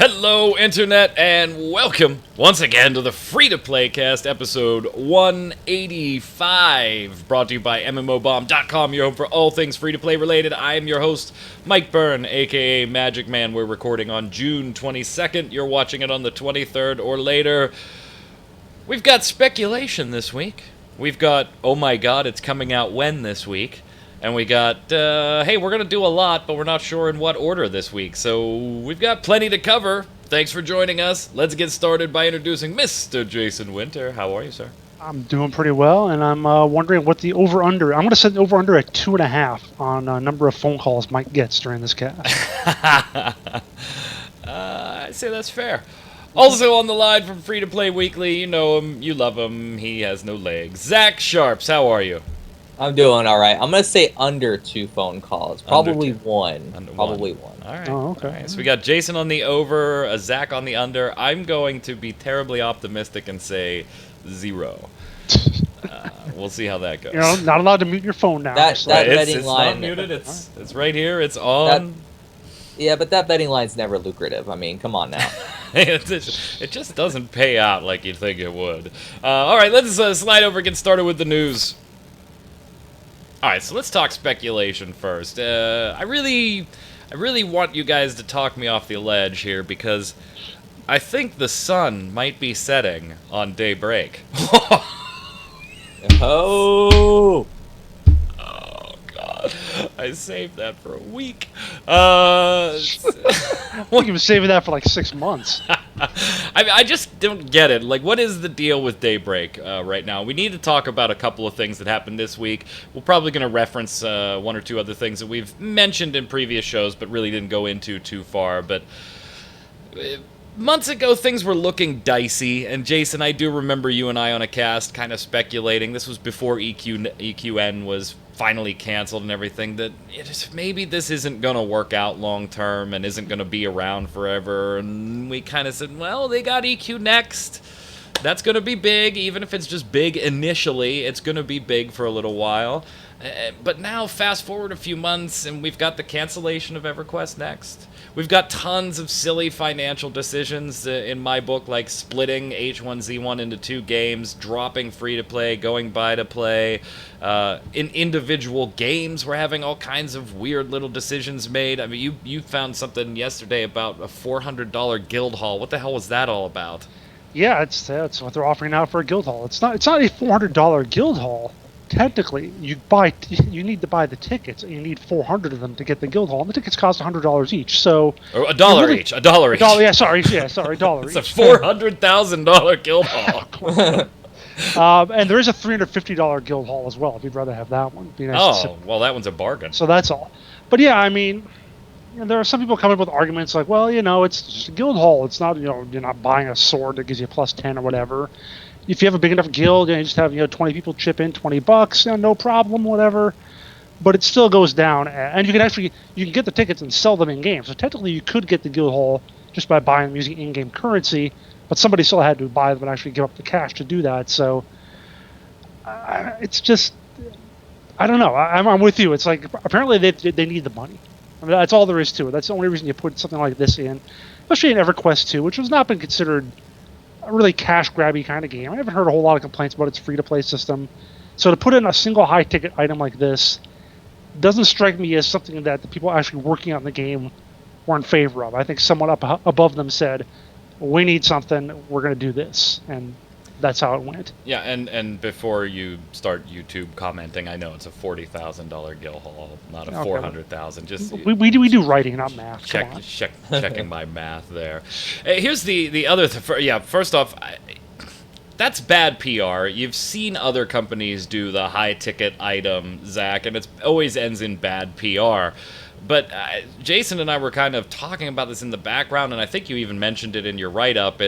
Hello, Internet, and welcome once again to the Free-to-Play Cast, episode 185, brought to you by MMOBomb.com, your home for all things free-to-play related. I am your host, Mike Byrne, aka Magicman. We're recording on June 22nd. You're watching it on the 23rd or later. We've got speculation this week. We've got, oh my god, it's coming out when this week. And we got, hey, we're going to do a lot, but we're not sure in what order this week. So we've got plenty to cover. Thanks for joining us. Let's get started by introducing Mr. Jason Winter. How are you, sir? I'm doing pretty well, and I'm wondering what the over-under... I'm going to set the over-under at 2.5 on a number of phone calls Mike gets during this cast. I'd say that's fair. Also on the line from Free to Play Weekly, you know him, you love him, he has no legs. Zach Sharps, how are you? I'm doing all right. I'm going to say under 2 phone calls. Probably one. Probably one. All right. Oh, okay. All right. So we got Jason on the over, Zach on the under. I'm going to be terribly optimistic and say 0. We'll see how that goes. You know, not allowed to mute your phone now. That betting it's line... not muted. It's right here. It's on. Yeah, but that betting line's never lucrative. I mean, come on now. It just doesn't pay out like you'd think it would. All right, let's slide over and get started with the news. All right, so let's talk speculation first. I really want you guys to talk me off the ledge here because I think the sun might be setting on Daybreak. Oh! Oh God, I saved that for a week. Well, you were saving that for like 6 months. I just don't get it. Like, what is the deal with Daybreak right now? We need to talk about a couple of things that happened this week. We're probably going to reference 1 or 2 other things that we've mentioned in previous shows, but really didn't go into too far. But months ago, things were looking dicey. And Jason, I do remember you and I on a cast kind of speculating. This was before EQN was finally canceled and everything, that maybe this isn't going to work out long term and isn't going to be around forever. And we kind of said, well, they got EQ next. That's going to be big. Even if it's just big initially, it's going to be big for a little while. But now, fast forward a few months, and we've got the cancellation of EverQuest next. We've got tons of silly financial decisions in my book, like splitting H1Z1 into 2 games, dropping free-to-play, going buy-to-play. In individual games, we're having all kinds of weird little decisions made. I mean, you found something yesterday about a $400 guild hall. What the hell was that all about? Yeah, that's what they're offering now for a guild hall. It's not a $400 guild hall. Technically, you need to buy the tickets, and you need 400 of them to get the guild hall. And the tickets cost $100 each, so or $1 each. $1 each. Yeah, sorry, $1 It's each. a $400,000 guild hall. And there is a $350 guild hall as well, if you'd rather have that one. Be nice Well, that one's a bargain. So that's all. But yeah, I mean, there are some people coming up with arguments like, well, it's just a guild hall. It's not, you're not buying a sword that gives you a plus 10 or whatever. If you have a big enough guild, you just have 20 people chip in $20, no problem, whatever. But it still goes down, and you can get the tickets and sell them in game. So technically, you could get the guild hall just by buying them using in-game currency, but somebody still had to buy them and actually give up the cash to do that. So it's just, I don't know. I'm with you. It's like apparently they need the money. I mean, that's all there is to it. That's the only reason you put something like this in, especially in EverQuest 2, which has not been considered a really cash grabby kind of game. I haven't heard a whole lot of complaints about its free-to-play system. So to put in a single high-ticket item like this doesn't strike me as something that the people actually working on the game were in favor of. I think someone up above them said, we need something, we're going to do this. And that's how it went. Yeah, and before you start YouTube commenting, I know it's a $40,000 guild hall, not a $400,000. Just we do writing, not math. Checking my math there. Here's the other first off, that's bad PR. You've seen other companies do the high ticket item, Zach, and it always ends in bad PR. But Jason and I were kind of talking about this in the background, and I think you even mentioned it in your write-up.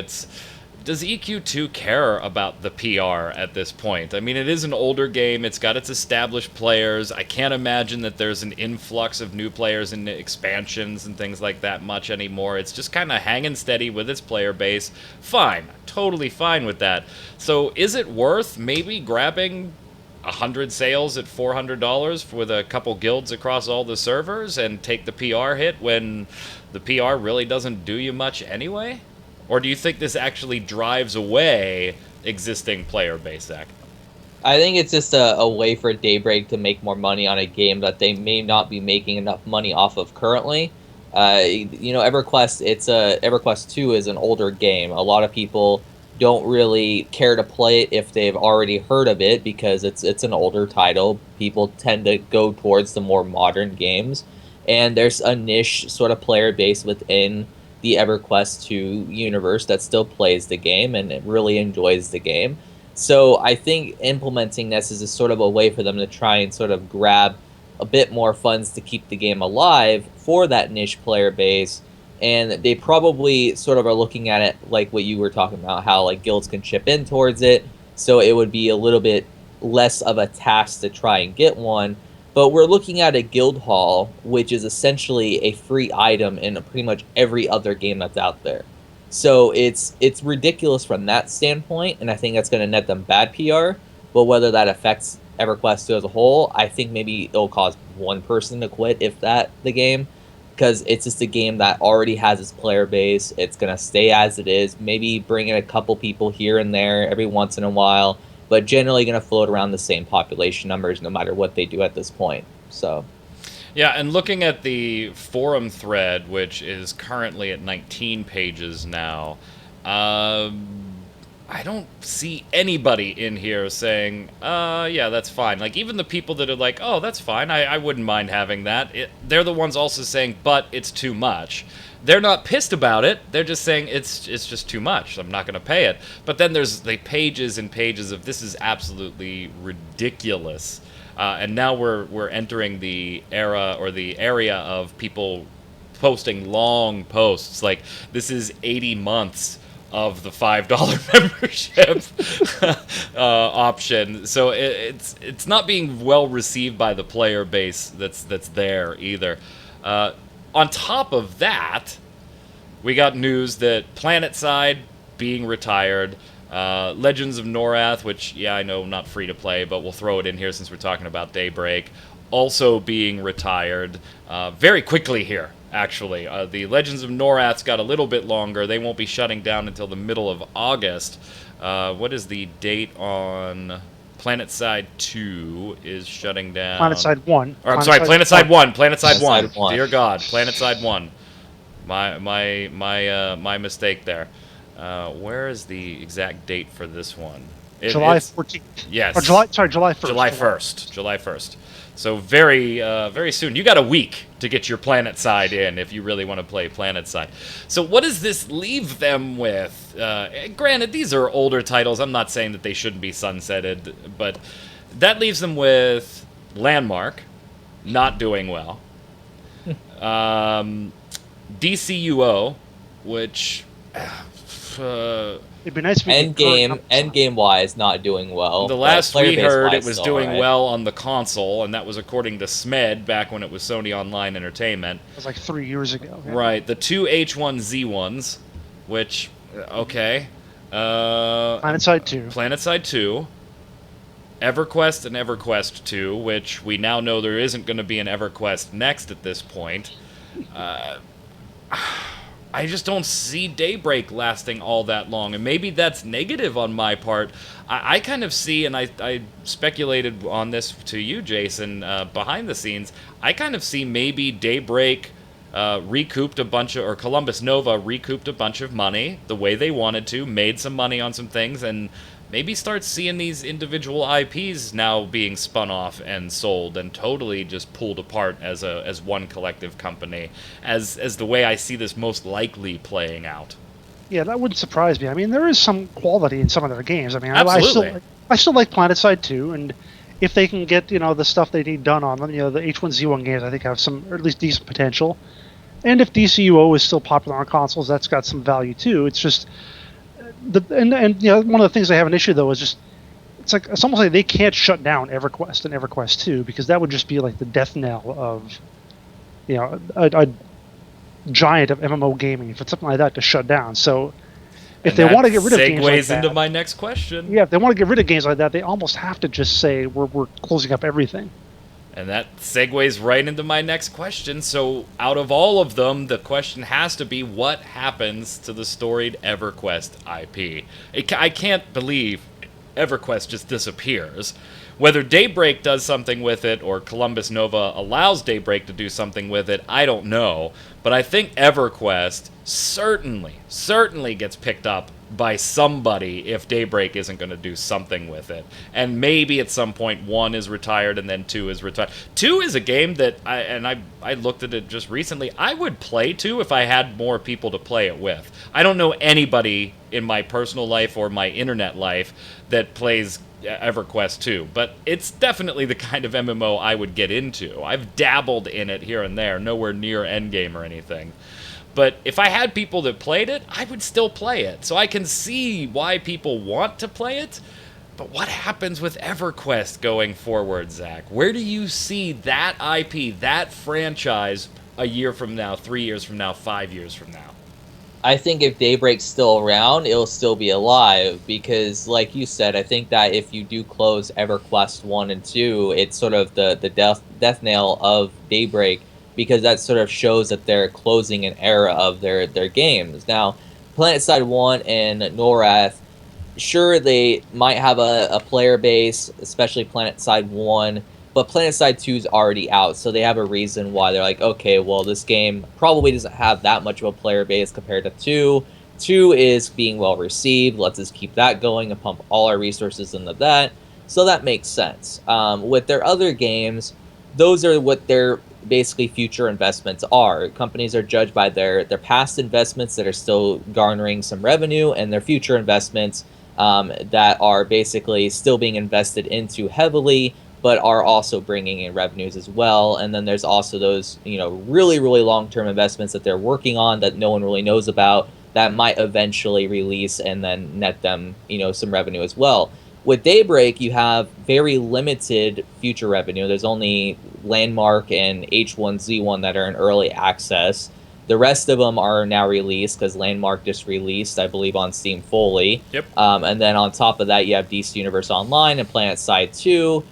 Does EQ2 care about the PR at this point? I mean, it is an older game. It's got its established players. I can't imagine that there's an influx of new players and expansions and things like that much anymore. It's just kind of hanging steady with its player base. Fine. Totally fine with that. So is it worth maybe grabbing 100 sales at $400 with a couple guilds across all the servers and take the PR hit when the PR really doesn't do you much anyway? Or do you think this actually drives away existing player base, Zach? I think it's just a way for Daybreak to make more money on a game that they may not be making enough money off of currently. EverQuest, EverQuest 2 is an older game. A lot of people don't really care to play it if they've already heard of it because it's an older title. People tend to go towards the more modern games, and there's a niche sort of player base within the EverQuest 2 universe that still plays the game and it really enjoys the game. So I think implementing this is a sort of a way for them to try and sort of grab a bit more funds to keep the game alive for that niche player base. And they probably sort of are looking at it like what you were talking about, how like guilds can chip in towards it. So it would be a little bit less of a task to try and get one. But we're looking at a guild hall, which is essentially a free item in pretty much every other game that's out there. So it's ridiculous from that standpoint, and I think that's going to net them bad PR. But whether that affects EverQuest 2 as a whole, I think maybe it'll cause one person to quit, if that, the game. Because it's just a game that already has its player base. It's going to stay as it is. Maybe bring in a couple people here and there every once in a while. But generally going to float around the same population numbers no matter what they do at this point. So, yeah, and looking at the forum thread, which is currently at 19 pages now, I don't see anybody in here saying, yeah, that's fine. Like, even the people that are like, oh, that's fine, I wouldn't mind having that, they're the ones also saying, but it's too much. They're not pissed about it. They're just saying it's just too much. I'm not going to pay it. But then there's like pages and pages of this is absolutely ridiculous. And now we're entering the era or the area of people posting long posts. Like this is 80 months of the $5 membership option. So it's not being well received by the player base that's there either. On top of that, we got news that PlanetSide being retired, Legends of Norath, which, yeah, I know, not free to play, but we'll throw it in here since we're talking about Daybreak, also being retired very quickly here, actually. The Legends of Norath's got a little bit longer. They won't be shutting down until the middle of August. What is the date on... PlanetSide 2 is shutting down. PlanetSide 1. Or, I'm sorry, PlanetSide 1. PlanetSide 1. PlanetSide 1. Dear God, PlanetSide 1. My mistake there. Where is the exact date for this one? July 14th. Yes. Or July 1st. July 1st. July 1st. So very soon. You got a week to get your PlanetSide in if you really want to play PlanetSide. So what does this leave them with? Granted, these are older titles. I'm not saying that they shouldn't be sunsetted, but that leaves them with Landmark, not doing well. DCUO, which... it'd be nice if we Endgame wise, not doing well. The last we heard, it was doing right. well on the console, and that was according to SMED back when it was Sony Online Entertainment. It was like 3 years ago. Yeah. Right, the two H1Z1s, which, okay. PlanetSide 2. PlanetSide 2. EverQuest and EverQuest 2, which we now know there isn't going to be an EverQuest next at this point. I just don't see Daybreak lasting all that long, and maybe that's negative on my part. I kind of see, and I speculated on this to you, Jason, behind the scenes, I kind of see maybe Daybreak recouped a bunch of, or Columbus Nova recouped a bunch of money the way they wanted to, made some money on some things, and maybe start seeing these individual IPs now being spun off and sold and totally just pulled apart as one collective company, as the way I see this most likely playing out. Yeah, that wouldn't surprise me. I mean, there is some quality in some of their games. I mean, absolutely. I still like PlanetSide 2, and if they can get the stuff they need done on them, the H1Z1 games I think have some, or at least decent potential. And if DCUO is still popular on consoles, that's got some value too. It's just one of the things they have an issue though is just it's almost like they can't shut down EverQuest and EverQuest 2 because that would just be like the death knell of a giant of MMO gaming for something like that to shut down. So If they want to get rid of games like segues that, into my next question. yeah, if they want to get rid of games like that, they almost have to just say we're closing up everything. And that segues right into my next question. So, out of all of them, the question has to be, what happens to the storied EverQuest IP? I can't believe EverQuest just disappears. Whether Daybreak does something with it or Columbus Nova allows Daybreak to do something with it, I don't know. But I think EverQuest certainly gets picked up by somebody if Daybreak isn't going to do something with it. And maybe at some point 1 is retired and then 2 is retired. 2 is a game that, I looked at it just recently, I would play 2 if I had more people to play it with. I don't know anybody in my personal life or my internet life that plays EverQuest 2, but it's definitely the kind of MMO I would get into. I've dabbled in it here and there, nowhere near endgame or anything. But if I had people that played it, I would still play it. So I can see why people want to play it. But what happens with EverQuest going forward, Zach? Where do you see that IP, that franchise, a year from now, 3 years from now, 5 years from now? I think if Daybreak's still around, it'll still be alive because, like you said, I think that if you do close EverQuest 1 and 2, it's sort of the death nail of Daybreak because that sort of shows that they're closing an era of their games. Now, PlanetSide 1 and Norath, sure, they might have a player base, especially PlanetSide 1, but PlanetSide 2 is already out, so they have a reason why they're like, okay, well, this game probably doesn't have that much of a player base compared to 2. 2 is being well received. Let's just keep that going and pump all our resources into that. So that makes sense. With their other games, those are what their basically future investments are. Companies are judged by their past investments that are still garnering some revenue and their future investments that are basically still being invested into heavily, but are also bringing in revenues as well. And then there's also those, really, really long-term investments that they're working on that no one really knows about that might eventually release and then net them, some revenue as well. With Daybreak, you have very limited future revenue. There's only Landmark and H1Z1 that are in early access. The rest of them are now released because Landmark just released, I believe, on Steam fully. Yep. And then on top of that, you have DC Universe Online and PlanetSide 2.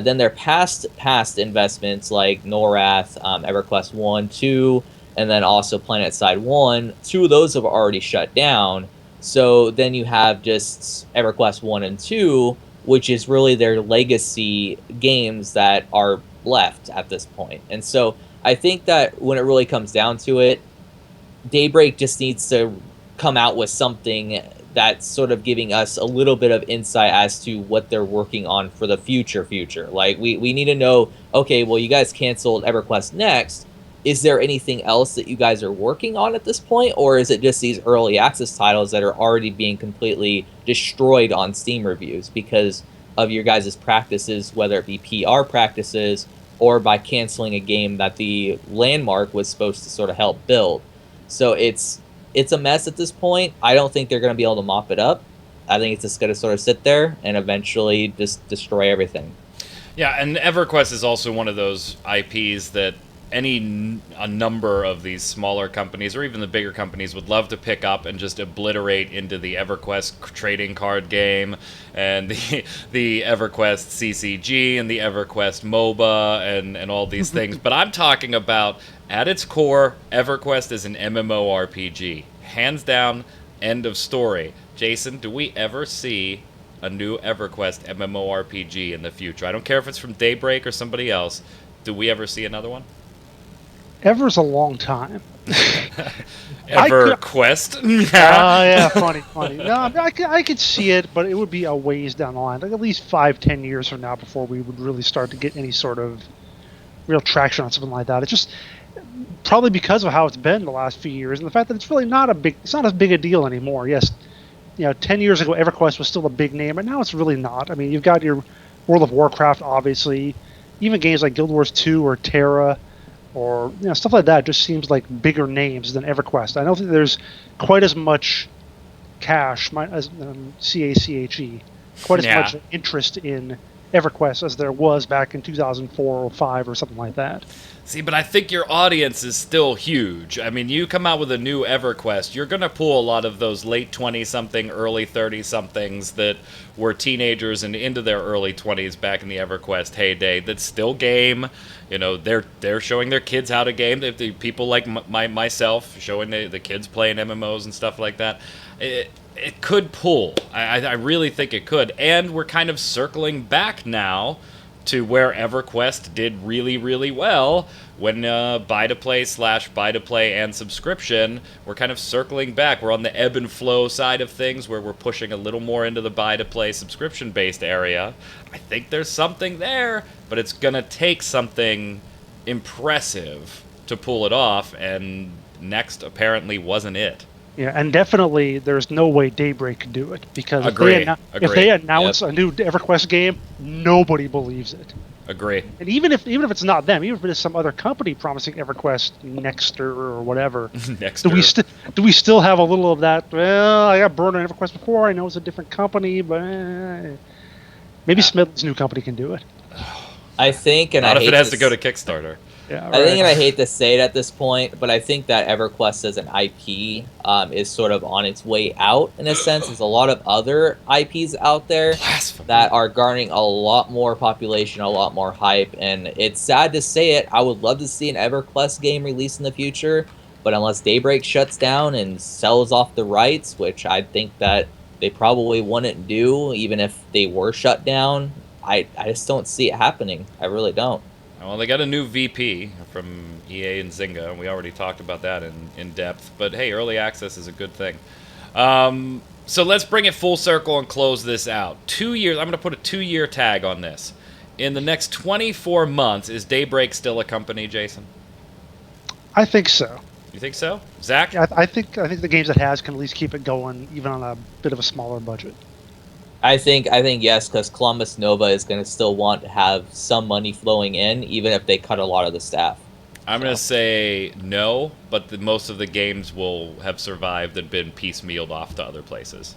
Then their past investments like Norath, EverQuest 1, 2, and then also PlanetSide 1, 2 of those have already shut down. So then you have just EverQuest 1 and 2, which is really their legacy games that are left at this point. And so I think that when it really comes down to it, Daybreak just needs to come out with something that's sort of giving us a little bit of insight as to what they're working on for the future. Like, we need to know, okay, well, you guys canceled EverQuest Next. Is there anything else that you guys are working on at this point? Or is it just these early access titles that are already being completely destroyed on Steam reviews because of your guys' practices, whether it be PR practices or by canceling a game that the Landmark was supposed to sort of help build? So it's a mess at this point. I don't think they're going to be able to mop it up. I think it's just going to sort of sit there and eventually just destroy everything. Yeah, and EverQuest is also one of those IPs that a number of these smaller companies or even the bigger companies would love to pick up and just obliterate into the EverQuest trading card game and the EverQuest CCG and the EverQuest MOBA and all these things. But I'm talking about, at its core, EverQuest is an MMORPG. Hands down, end of story. Jason, do we ever see a new EverQuest MMORPG in the future? I don't care if it's from Daybreak or somebody else. Do we ever see another one? Ever's a long time. EverQuest? Yeah, funny. No, I could see it, but it would be a ways down the line, like at least 5-10 years from now before we would really start to get any sort of real traction on something like that. It's just probably because of how it's been the last few years and the fact that it's really not as big a deal anymore. Yes, 10 years ago EverQuest was still a big name, but now it's really not. I mean, you've got your World of Warcraft, obviously, even games like Guild Wars 2 or TERA, or stuff like that just seems like bigger names than EverQuest. I don't think there's quite as much cash, as CACHE, quite as much interest in EverQuest as there was back in 2004 or 5 or something like that. See, but I think your audience is still huge. I mean, you come out with a new EverQuest, you're going to pull a lot of those late 20-something, early 30-somethings that were teenagers and into their early 20s back in the EverQuest heyday that still game. You know, they're showing their kids how to game. People like myself showing the kids playing MMOs and stuff like that. It could pull. I really think it could. And we're kind of circling back now to where EverQuest did really, really well when buy-to-play / buy-to-play and subscription. We're kind of circling back. We're on the ebb and flow side of things where we're pushing a little more into the buy-to-play subscription-based area. I think there's something there, but it's going to take something impressive to pull it off, and Next apparently wasn't it. Yeah, and definitely there's no way Daybreak could do it, because if Agree. they announce a new EverQuest game, nobody believes it. Agree. And even if it's not them, even if it is some other company promising EverQuest Nexter or whatever, Nexter. Do we still have a little of that? Well, I got burned on EverQuest before. I know it's a different company, but maybe Smith's new company can do it. I think, and Not I if hate it has to go to Kickstarter. Yeah, I think, and I hate to say it at this point, but I think that EverQuest as an IP is sort of on its way out, in a sense. There's a lot of other IPs out there that are garnering a lot more population, a lot more hype, and it's sad to say it. I would love to see an EverQuest game released in the future, but unless Daybreak shuts down and sells off the rights, which I think that they probably wouldn't do, even if they were shut down, I just don't see it happening. I really don't. Well, they got a new VP from EA and Zynga, and we already talked about that in depth. But hey, early access is a good thing. So let's bring it full circle and close this out. 2 years. I'm going to put a 2-year tag on this. In the next 24 months, is Daybreak still a company, Jason? I think so. You think so, Zach? Yeah, I think the games it has can at least keep it going, even on a bit of a smaller budget. I think yes, because Columbus Nova is going to still want to have some money flowing in, even if they cut a lot of the staff. I'm going to say no, but most of the games will have survived and been piecemealed off to other places.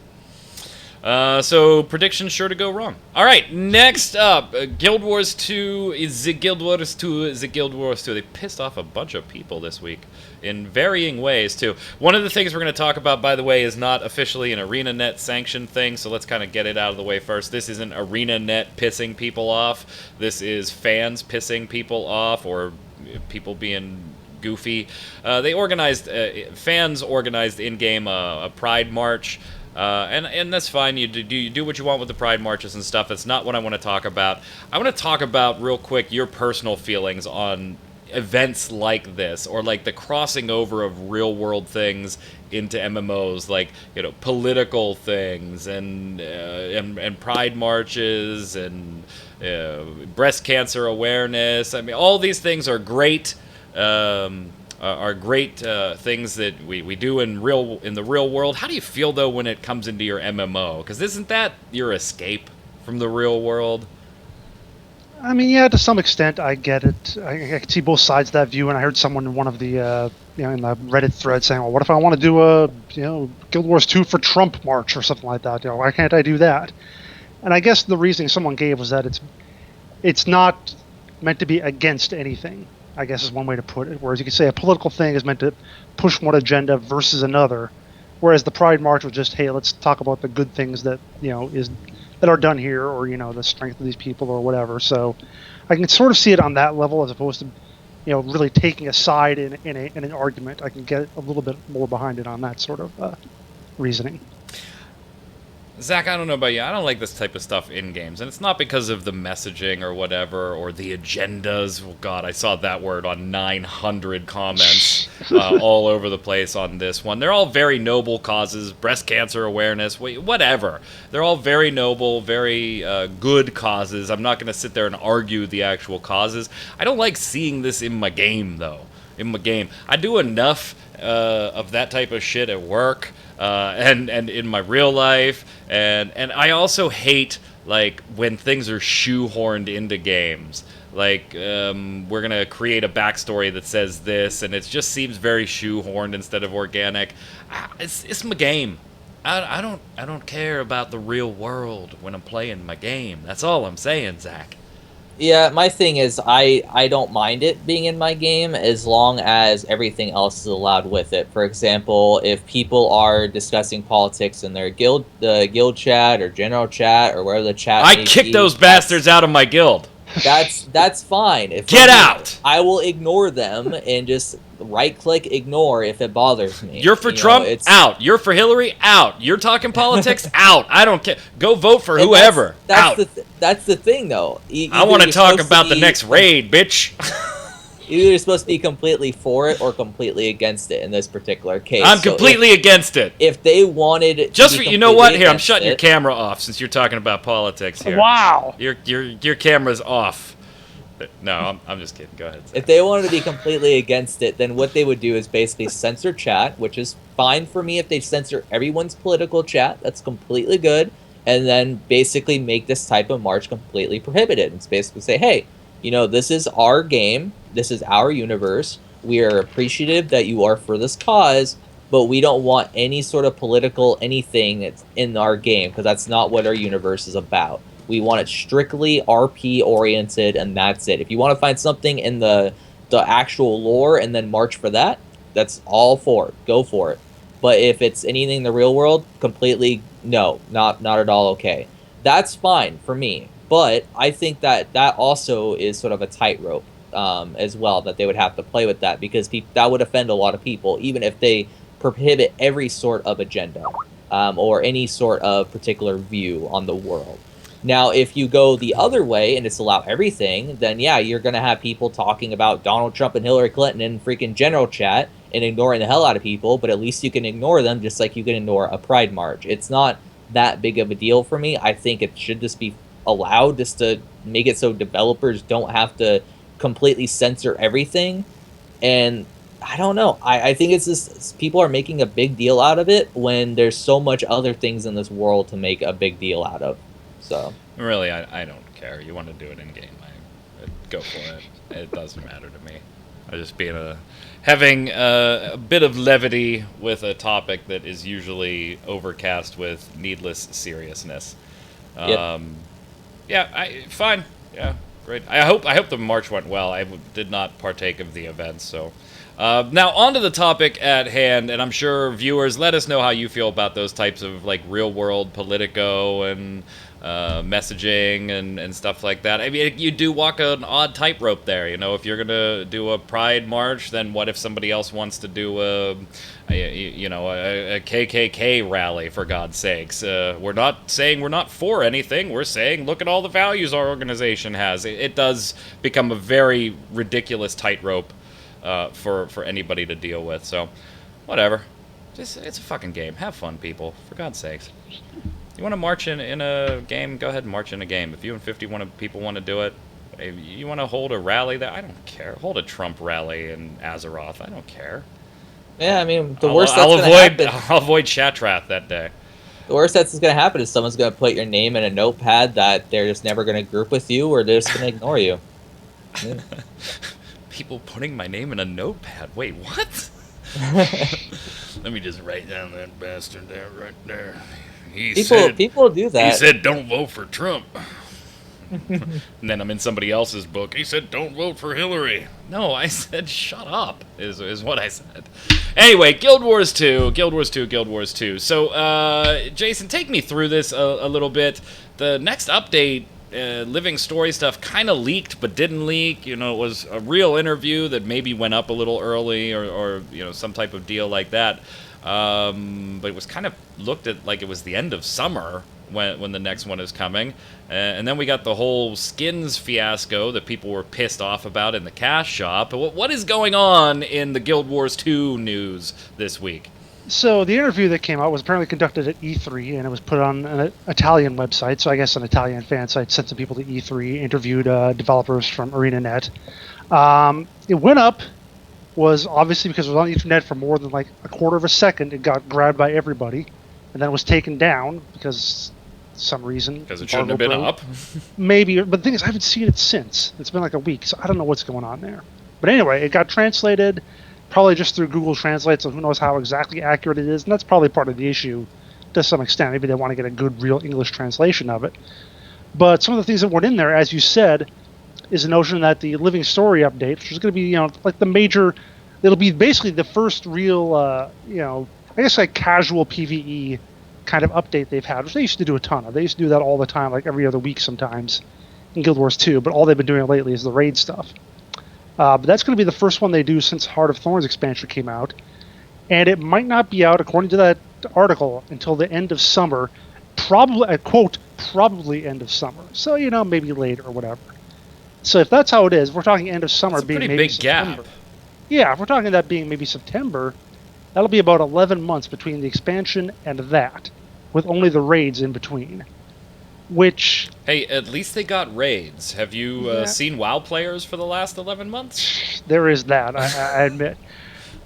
So predictions sure to go wrong. All right, next up, Guild Wars 2 is the Guild Wars 2 is the Guild Wars 2. They pissed off a bunch of people this week in varying ways too. One of the things we're going to talk about, by the way, is not officially an ArenaNet sanctioned thing, so let's kind of get it out of the way first. This isn't ArenaNet pissing people off. This is fans pissing people off, or people being goofy. They organized, fans organized in-game a Pride March. And that's fine. You do what you want with the Pride marches and stuff. That's not what I want to talk about. I want to talk about, real quick, your personal feelings on events like this, or like the crossing over of real-world things into MMOs, like, you know, political things and Pride marches and breast cancer awareness. I mean, all these things are great. Are great things that we do in the real world. How do you feel though when it comes into your MMO? Because isn't that your escape from the real world? I mean, yeah, to some extent, I get it. I can see both sides of that view, and I heard someone in one of the in the Reddit thread saying, "Well, what if I want to do a Guild Wars 2 for Trump March or something like that? Why can't I do that?" And I guess the reasoning someone gave was that it's not meant to be against anything, I guess is one way to put it. Whereas you could say a political thing is meant to push one agenda versus another, whereas the Pride March was just, hey, let's talk about the good things that that are done here, or the strength of these people or whatever. So I can sort of see it on that level, as opposed to really taking a side in an argument. I can get a little bit more behind it on that sort of reasoning. Zach, I don't know about you. I don't like this type of stuff in games, and it's not because of the messaging or whatever, or the agendas. Oh, God, I saw that word on 900 comments all over the place on this one. They're all very noble causes, breast cancer awareness, whatever. They're all very noble, very good causes. I'm not going to sit there and argue the actual causes. I don't like seeing this in my game, though. In my game, I do enough of that type of shit at work and in my real life, and I also hate like when things are shoehorned into games. Like we're gonna create a backstory that says this, and it just seems very shoehorned instead of organic. It's my game. I don't care about the real world when I'm playing my game. That's all I'm saying, Zach. Yeah, my thing is I don't mind it being in my game as long as everything else is allowed with it. For example, if people are discussing politics in their guild chat or general chat or wherever the chat I may kick be, those bastards out of my guild. That's fine. If Get out! I will ignore them and just right-click ignore if it bothers me. You're for Trump? Out. You're for Hillary? Out. You're talking politics? Out. I don't care. Go vote for whoever. Out. That's the thing, though. I want to talk about the next raid, bitch. Either you're supposed to be completely for it or completely against it in this particular case. I'm completely against it. If they wanted just for, you know what? Here, I'm shutting your camera off since you're talking about politics here. Wow. Your camera's off. No, I'm just kidding. Go ahead. Zach. If they wanted to be completely against it, then what they would do is basically censor chat, which is fine for me if they censor everyone's political chat. That's completely good. And then basically make this type of march completely prohibited. It's basically say, hey, you know, this is our game. This is our universe. We are appreciative that you are for this cause, but we don't want any sort of political anything that's in our game because that's not what our universe is about. We want it strictly RP oriented, and that's it. If you want to find something in the actual lore and then march for that, that's all for it. Go for it. But if it's anything in the real world, completely no, not at all okay. That's fine for me. But I think that also is sort of a tightrope as well, that they would have to play with that, because that would offend a lot of people, even if they prohibit every sort of agenda or any sort of particular view on the world. Now, if you go the other way and just allow everything, then yeah, you're going to have people talking about Donald Trump and Hillary Clinton in freaking general chat and ignoring the hell out of people, but at least you can ignore them just like you can ignore a pride march. It's not that big of a deal for me. I think it should just be allowed, just to make it so developers don't have to completely censor everything. And I don't know. I think it's just people are making a big deal out of it when there's so much other things in this world to make a big deal out of. So really, I don't care. You want to do it in game, go for it. It doesn't matter to me. I'm just having a bit of levity with a topic that is usually overcast with needless seriousness. Yep. Yeah, fine. Yeah, great. I hope the march went well. I did not partake of the event, so. Now, on to the topic at hand, and I'm sure viewers, let us know how you feel about those types of, like, real-world Politico and messaging and stuff like that. I mean, you do walk an odd tightrope there, you know. If you're going to do a pride march, then what if somebody else wants to do a KKK rally, for God's sakes? We're not saying we're not for anything. We're saying, look at all the values our organization has. It does become a very ridiculous tightrope for anybody to deal with. So, whatever. It's a fucking game. Have fun, people. For God's sakes. You want to march in a game? Go ahead and march in a game. If you and 50 people want to do it, if you want to hold a rally there, I don't care. Hold a Trump rally in Azeroth. I don't care. Yeah, I mean, the worst that's going to happen... I'll avoid Chatrath that day. The worst that's going to happen is someone's going to put your name in a notepad that they're just never going to group with you, or they're just going to ignore you. Yeah. People putting my name in a notepad. Wait, what? Let me just write down that bastard there, right there. People do that. He said, "Don't vote for Trump." And then I'm in somebody else's book. He said, "Don't vote for Hillary." No, I said, "Shut up." Is what I said. Anyway, Guild Wars 2. So, Jason, take me through this a little bit. The next update. Living story stuff kind of leaked but didn't leak. You know, it was a real interview that maybe went up a little early or you know, some type of deal like that. But it was kind of looked at like it was the end of summer when the next one is coming. And then we got the whole skins fiasco that people were pissed off about in the cash shop. What is going on in the Guild Wars 2 news this week? So the interview that came out was apparently conducted at E3, and it was put on an Italian website. So I guess an Italian fan site sent some people to E3, interviewed developers from ArenaNet. It went up, was obviously because it was on Ethernet for more than like a quarter of a second. It got grabbed by everybody, and then it was taken down because some reason. Because it shouldn't have been up. Maybe, but the thing is, I haven't seen it since. It's been like a week, so I don't know what's going on there. But anyway, it got translated. Probably just through Google Translate, so who knows how exactly accurate it is, and that's probably part of the issue to some extent. Maybe they want to get a good, real English translation of it. But some of the things that weren't in there, as you said, is the notion that the Living Story update, which is going to be, like the major, it'll be basically the first real, I guess like casual PvE kind of update they've had, which they used to do a ton of. They used to do that all the time, like every other week sometimes in Guild Wars 2, but all they've been doing lately is the raid stuff. But that's going to be the first one they do since Heart of Thorns expansion came out. And it might not be out, according to that article, until the end of summer. Probably, I quote, probably end of summer. So, maybe later or whatever. So if that's how it is, we're talking end of summer being maybe big September. Gap. Yeah, if we're talking that being maybe September, that'll be about 11 months between the expansion and that, with only the raids in between. Which... Hey, at least they got raids. Have you seen WoW players for the last 11 months? There is that, I admit.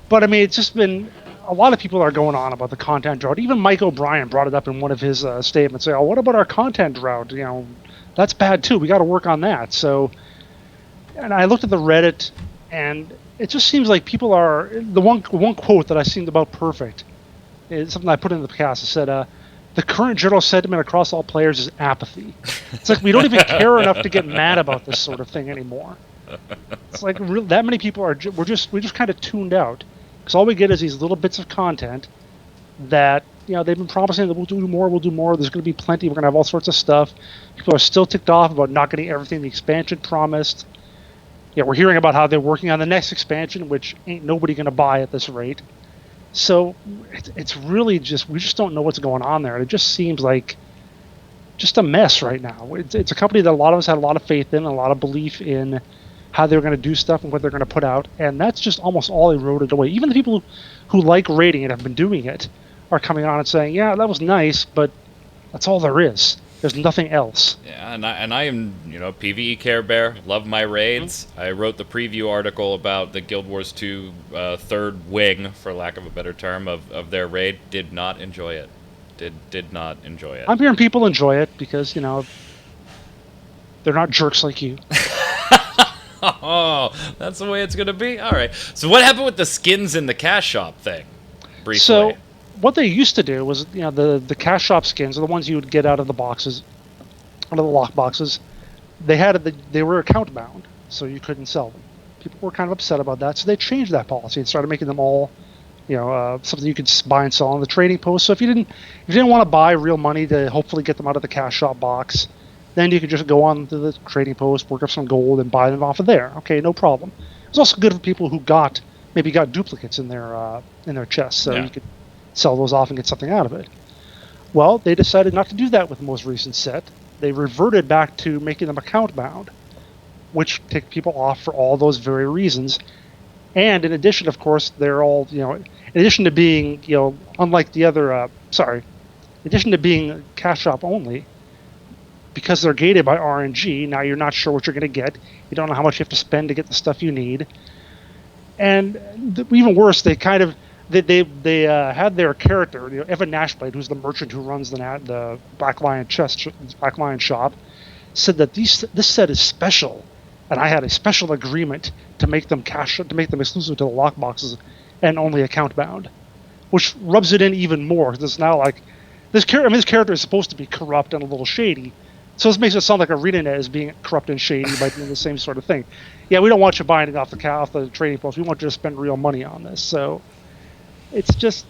But, I mean, it's just been... A lot of people are going on about the content drought. Even Mike O'Brien brought it up in one of his statements. Saying, what about our content drought? That's bad, too. We got to work on that. So... And I looked at the Reddit, and it just seems like people are... The one quote that I seemed about perfect is something I put in the cast. It said, the current general sentiment across all players is apathy. It's like we don't even care enough to get mad about this sort of thing anymore. It's like that many people are... We're just kind of tuned out. Because all we get is these little bits of content that, they've been promising that we'll do more. There's going to be plenty. We're going to have all sorts of stuff. People are still ticked off about not getting everything the expansion promised. We're hearing about how they're working on the next expansion, which ain't nobody going to buy at this rate. So it's really just, we just don't know what's going on there. It just seems like just a mess right now. It's a company that a lot of us had a lot of faith in, and a lot of belief in how they're going to do stuff and what they're going to put out. And that's just almost all eroded away. Even the people who like raiding and have been doing it are coming on and saying, yeah, that was nice, but that's all there is. There's nothing else. Yeah, and I am, PvE Care Bear. Love my raids. Mm-hmm. I wrote the preview article about the Guild Wars 2 third wing, for lack of a better term, of their raid. Did not enjoy it. Did not enjoy it. I'm hearing people enjoy it because, they're not jerks like you. Oh, that's the way it's going to be? All right. So what happened with the skins in the cash shop thing? Briefly. So what they used to do was, the cash shop skins are the ones you would get out of the boxes, out of the lock boxes. They were account bound, so you couldn't sell them. People were kind of upset about that, so they changed that policy and started making them all, something you could buy and sell on the trading post. So if you didn't want to buy real money to hopefully get them out of the cash shop box, then you could just go on to the trading post, work up some gold, and buy them off of there. Okay, no problem. It was also good for people who maybe got duplicates in their chests, so you could sell those off and get something out of it. Well, they decided not to do that with the most recent set. They reverted back to making them account bound, which ticked people off for all those very reasons. And in addition, of course, they're all, in addition to being, unlike the other, in addition to being cash shop only, because they're gated by RNG, now you're not sure what you're going to get. You don't know how much you have to spend to get the stuff you need. And even worse, they kind of, they had their character, Evan Nashblade, who's the merchant who runs the Black Lion shop, said that this set is special, and I had a special agreement to make them exclusive to the lock boxes and only account bound, which rubs it in even more. It's now like this character is supposed to be corrupt and a little shady, so this makes it sound like ArenaNet is being corrupt and shady by doing the same sort of thing. Yeah, we don't want you buying it off the trading post. We want you to spend real money on this. So it's just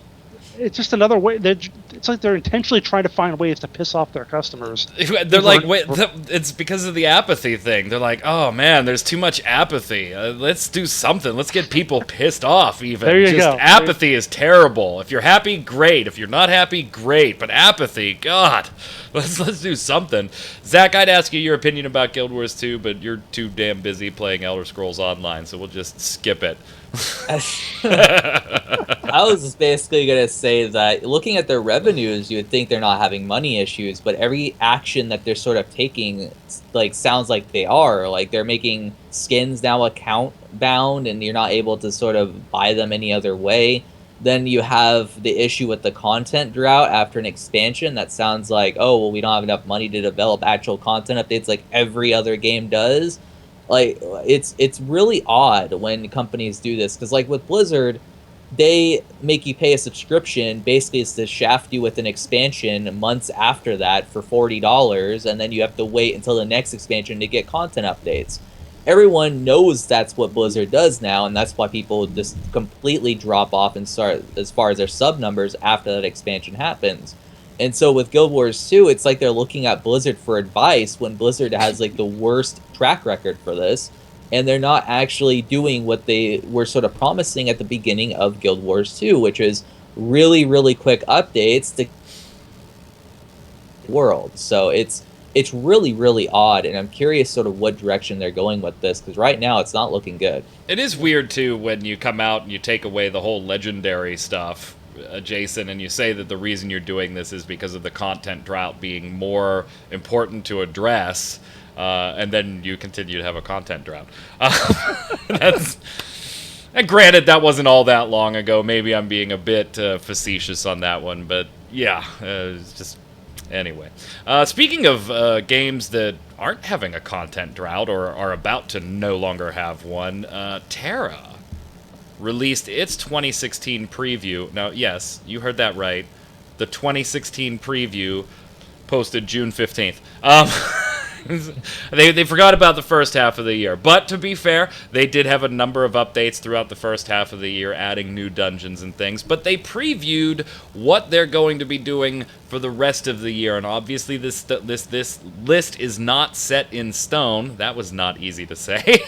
another way. It's like they're intentionally trying to find ways to piss off their customers. They're like, wait, it's because of the apathy thing. They're like, oh man, there's too much apathy. Let's do something. Let's get people pissed off. Even there you go. Apathy is terrible. If you're happy, great. If you're not happy, great. But apathy, God, let's do something. Zach, I'd ask you your opinion about Guild Wars 2, but you're too damn busy playing Elder Scrolls Online, so we'll just skip it. I was just basically going to say that looking at their revenues, you would think they're not having money issues, but every action that they're sort of taking sounds like they are. Like they're making skins now account bound and you're not able to sort of buy them any other way. Then you have the issue with the content drought after an expansion. That sounds like, oh, well, we don't have enough money to develop actual content updates like every other game does. Like, it's really odd when companies do this, because like with Blizzard, they make you pay a subscription. Basically, it's to shaft you with an expansion months after that for $40, and then you have to wait until the next expansion to get content updates. Everyone knows that's what Blizzard does now, and that's why people just completely drop off and start as far as their sub numbers after that expansion happens. And so with Guild Wars 2, it's like they're looking at Blizzard for advice when Blizzard has like the worst track record for this, and they're not actually doing what they were sort of promising at the beginning of Guild Wars 2, which is really, really quick updates to the world. So it's really, really odd, and I'm curious sort of what direction they're going with this, because right now it's not looking good. It is weird, too, when you come out and you take away the whole legendary stuff, Jason, and you say that the reason you're doing this is because of the content drought being more important to address, and then you continue to have a content drought. And granted, that wasn't all that long ago. Maybe I'm being a bit facetious on that one, but yeah, it's just... Anyway, speaking of games that aren't having a content drought or are about to no longer have one, TERA released its 2016 preview. Now, yes, you heard that right. The 2016 preview posted June 15th. They forgot about the first half of the year. But to be fair, they did have a number of updates throughout the first half of the year, adding new dungeons and things. But they previewed what they're going to be doing for the rest of the year. And obviously this list is not set in stone. That was not easy to say.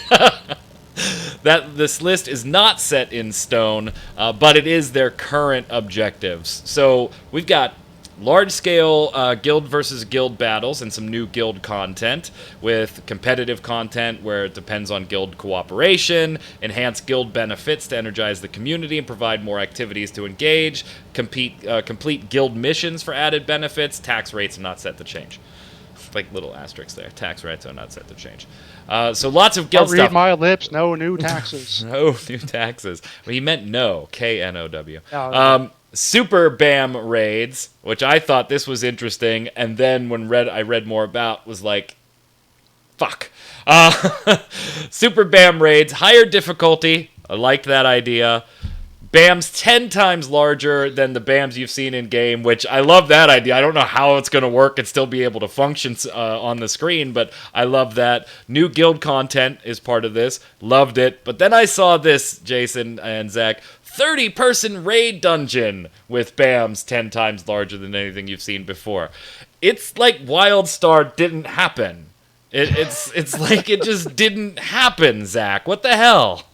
That this list is not set in stone, but it is their current objectives. So we've got large-scale guild versus guild battles and some new guild content, with competitive content where it depends on guild cooperation, enhanced guild benefits to energize the community and provide more activities to engage, complete guild missions for added benefits, tax rates are not set to change. Like little asterisks there. Tax rates are not set to change. So lots of guild Don't stuff. read my lips. No new taxes. No new taxes. Well, he meant no. K-N-O-W. Oh, Super BAM raids, which I thought this was interesting, and then when I read more about, was like, fuck. Super BAM raids, higher difficulty. I liked that idea. BAM's 10 times larger than the BAMs you've seen in game, which I love that idea. I don't know how it's going to work and still be able to function on the screen, but I love that. New guild content is part of this. Loved it. But then I saw this, Jason and Zach, 30-person raid dungeon with BAMs 10 times larger than anything you've seen before. It's like WildStar didn't happen. It's like it just didn't happen, Zach. What the hell?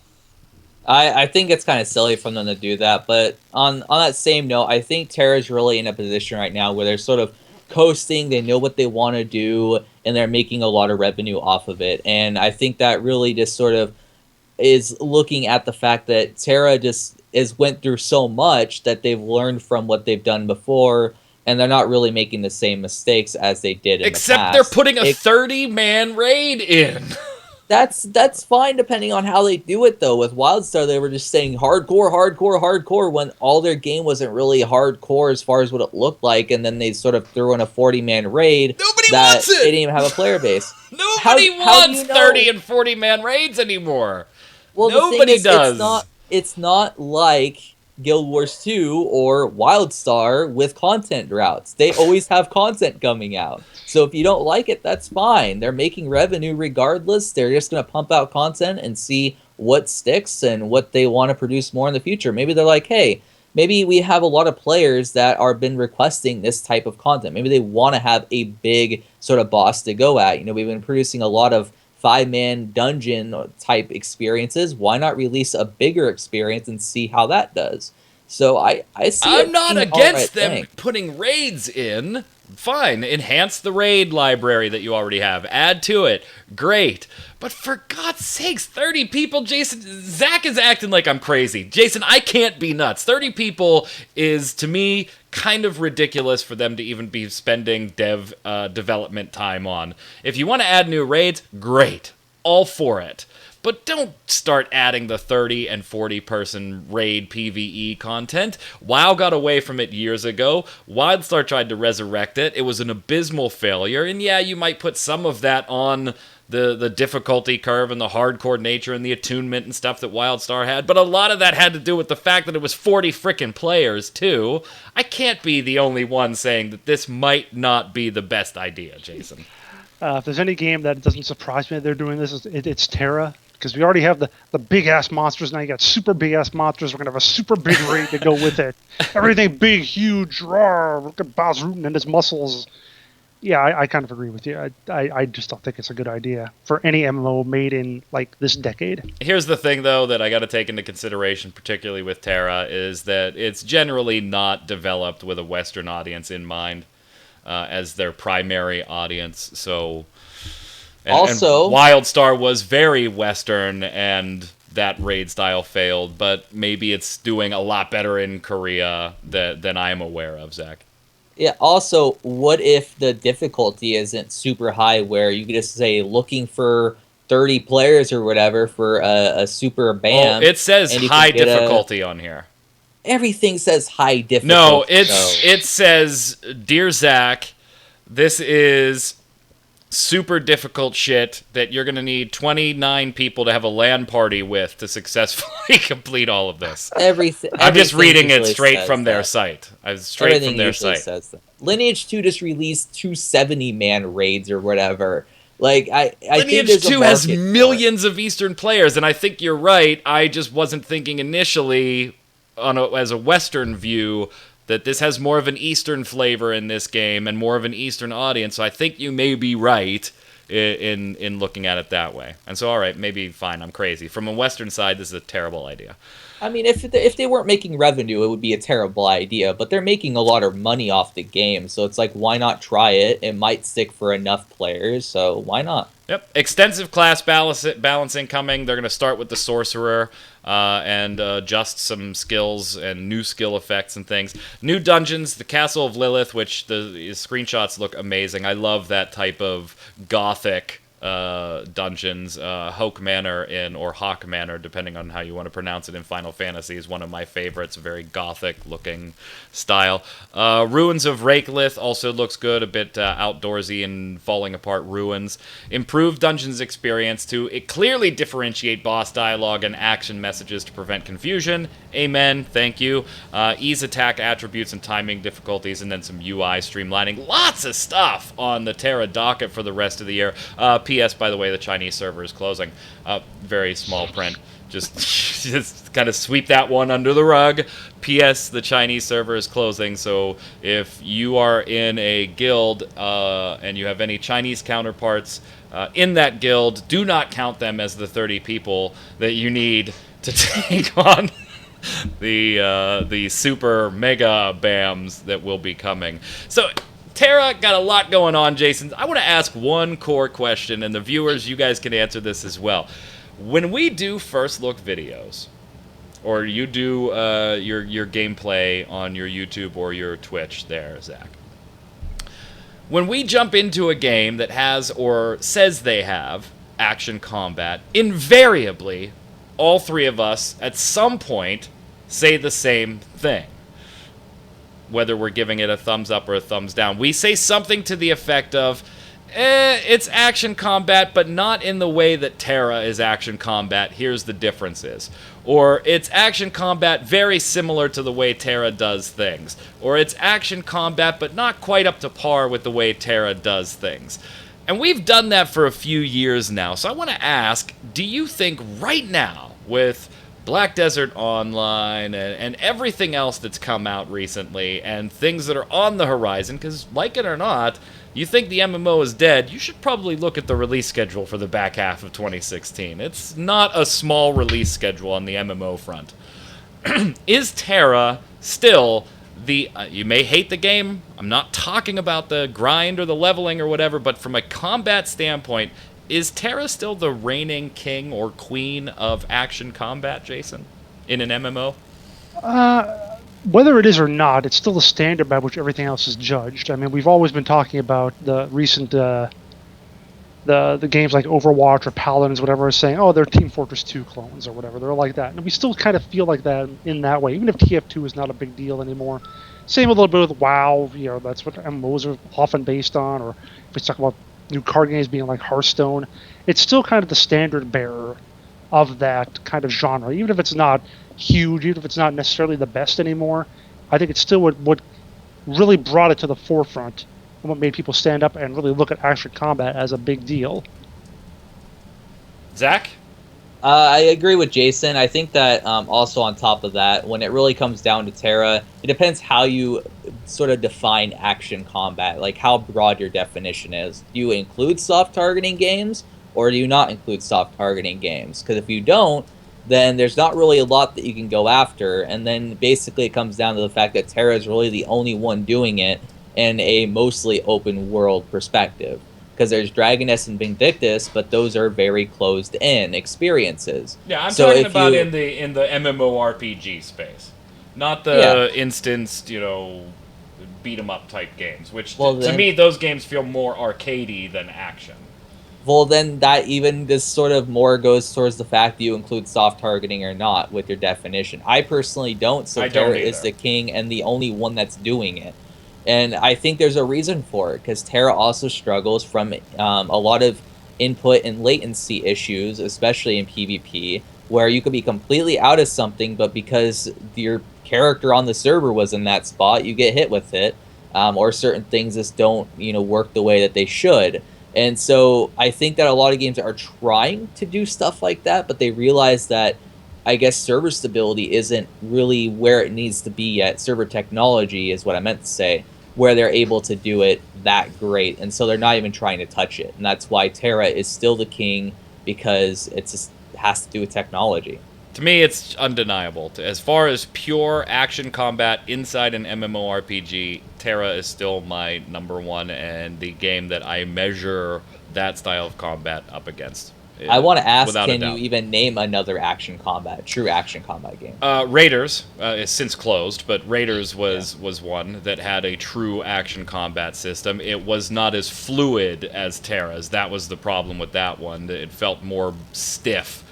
I think it's kind of silly for them to do that, but on that same note, I think TERA's really in a position right now where they're sort of coasting, they know what they want to do, and they're making a lot of revenue off of it. And I think that really just sort of is looking at the fact that TERA just went through so much that they've learned from what they've done before, and they're not really making the same mistakes as they did in the past. Except they're putting a 30-man raid in. That's fine depending on how they do it, though. With WildStar, they were just saying hardcore, hardcore, hardcore, when all their game wasn't really hardcore as far as what it looked like, and then they sort of threw in a 40-man raid. Nobody wants it! They didn't even have a player base. Nobody wants 30 and 40-man raids anymore. Well, Nobody does. It's not like Guild Wars 2 or WildStar with content droughts. They always have content coming out. So if you don't like it, that's fine. They're making revenue regardless. They're just going to pump out content and see what sticks and what they want to produce more in the future. Maybe they're like, hey, maybe we have a lot of players that are been requesting this type of content. Maybe they want to have a big sort of boss to go at. You know, we've been producing a lot of 5-man dungeon type experiences. Why not release a bigger experience and see how that does? So I see. I'm not against them putting raids in. Fine, enhance the raid library that you already have. Add to it. Great. But for God's sakes, 30 people, Jason, Zach is acting like I'm crazy. Jason, I can't be nuts. 30 people is, to me, kind of ridiculous for them to even be spending development time on. If you want to add new raids, great. All for it. But don't start adding the 30 and 40-person raid PvE content. WoW got away from it years ago. WildStar tried to resurrect it. It was an abysmal failure. And yeah, you might put some of that on the difficulty curve and the hardcore nature and the attunement and stuff that WildStar had, but a lot of that had to do with the fact that it was 40 frickin' players, too. I can't be the only one saying that this might not be the best idea, Jason. If there's any game that doesn't surprise me that they're doing this, it's TERA. Because we already have the big-ass monsters, now you got super big-ass monsters, we're going to have a super big raid to go with it. Everything big, huge, roar, look at Bow's rooting in his muscles. Yeah, I kind of agree with you. I just don't think it's a good idea for any MMO made in, like, this decade. Here's the thing, though, that I got to take into consideration, particularly with TERA, is that it's generally not developed with a Western audience in mind as their primary audience, so... And WildStar was very Western, and that raid style failed, but maybe it's doing a lot better in Korea than I'm aware of, Zach. Yeah, also, what if the difficulty isn't super high where you can just say looking for 30 players or whatever for a super band? Oh, it says high difficulty on here. Everything says high difficulty. No, it says, Dear Zach, this is super difficult shit that you're going to need 29 people to have a LAN party with to successfully complete all of this. I'm just reading it straight from their site. Straight from their site. Says that. Lineage 2 just released 270-man raids or whatever. Like I Lineage think 2 has millions of Eastern players, and I think you're right. I just wasn't thinking initially as a Western view that this has more of an Eastern flavor in this game and more of an Eastern audience. So I think you may be right in looking at it that way. And so, all right, maybe fine, I'm crazy. From a Western side, this is a terrible idea. I mean, if they weren't making revenue, it would be a terrible idea. But they're making a lot of money off the game, so it's like, why not try it? It might stick for enough players, so why not? Yep. Extensive class balancing coming. They're going to start with the Sorcerer and adjust some skills and new skill effects and things. New dungeons, the Castle of Lilith, which the screenshots look amazing. I love that type of gothic dungeons. Hoke Manor or Hawk Manor, depending on how you want to pronounce it in Final Fantasy, is one of my favorites. Very gothic looking style. Ruins of Rakelith also looks good, a bit outdoorsy and falling apart ruins. Improved dungeons experience to clearly differentiate boss dialogue and action messages to prevent confusion. Amen, thank you. Ease attack attributes and timing difficulties, and then some UI streamlining. Lots of stuff on the TERA docket for the rest of the year. P.S. by the way, the Chinese server is closing. Very small print. Just kind of sweep that one under the rug. P.S. the Chinese server is closing, so if you are in a guild and you have any Chinese counterparts in that guild, do not count them as the 30 people that you need to take on the super mega BAMs that will be coming. So TERA got a lot going on, Jason. I want to ask one core question, and the viewers, you guys can answer this as well. When we do first look videos, or you do your gameplay on your YouTube or your Twitch there, Zach, when we jump into a game that has or says they have action combat, invariably, all three of us at some point say the same thing. Whether we're giving it a thumbs up or a thumbs down. We say something to the effect of, it's action combat, but not in the way that TERA is action combat. Here's the differences. Or it's action combat very similar to the way TERA does things. Or it's action combat, but not quite up to par with the way TERA does things. And we've done that for a few years now. So I want to ask, do you think right now, with Black Desert Online and everything else that's come out recently and things that are on the horizon, because like it or not, you think the MMO is dead, you should probably look at the release schedule for the back half of 2016. It's not a small release schedule on the MMO front. Is TERA still the... you may hate the game, I'm not talking about the grind or the leveling or whatever, but from a combat standpoint, is TERA still the reigning king or queen of action combat, Jason, in an MMO? Whether it is or not, it's still the standard by which everything else is judged. I mean, we've always been talking about the recent the games like Overwatch or Paladins, whatever, saying, oh, they're Team Fortress 2 clones or whatever. They're like that. And we still kind of feel like that in that way, even if TF2 is not a big deal anymore. Same a little bit with WoW. You know, that's what MMOs are often based on. Or if we talk about new card games being like Hearthstone, it's still kind of the standard bearer of that kind of genre. Even if it's not huge, even if it's not necessarily the best anymore, I think it's still what really brought it to the forefront and what made people stand up and really look at action combat as a big deal. Zach? I agree with Jason. I think that also on top of that, when it really comes down to TERA, it depends how you sort of define action combat, like how broad your definition is. Do you include soft targeting games, or do you not include soft targeting games? Because if you don't, then there's not really a lot that you can go after, and then basically it comes down to the fact that TERA is really the only one doing it in a mostly open world perspective. Because there's Dragoness and Vindictus, but those are very closed-in experiences. Yeah, I'm So talking if about you- in the MMORPG space, not the instanced, beat 'em up type games. Which to me, those games feel more arcadey than action. Well, then that even this sort of more goes towards the fact that you include soft targeting or not with your definition. I personally don't, so TERA is the king and the only one that's doing it. And I think there's a reason for it, because TERA also struggles from a lot of input and latency issues, especially in PvP, where you could be completely out of something, but because your character on the server was in that spot, you get hit with it, or certain things just don't work the way that they should. And so I think that a lot of games are trying to do stuff like that, but they realize that I guess server stability isn't really where it needs to be yet. Server technology is what I meant to say, where they're able to do it that great. And so they're not even trying to touch it. And that's why TERA is still the king, because it has to do with technology. To me, it's undeniable. As far as pure action combat inside an MMORPG, TERA is still my number one and the game that I measure that style of combat up against. I want to ask, without can you even name another true action combat game? Raiders is since closed, but Raiders was one that had a true action combat system. It was not as fluid as TERA's. That was the problem with that one. It felt more stiff.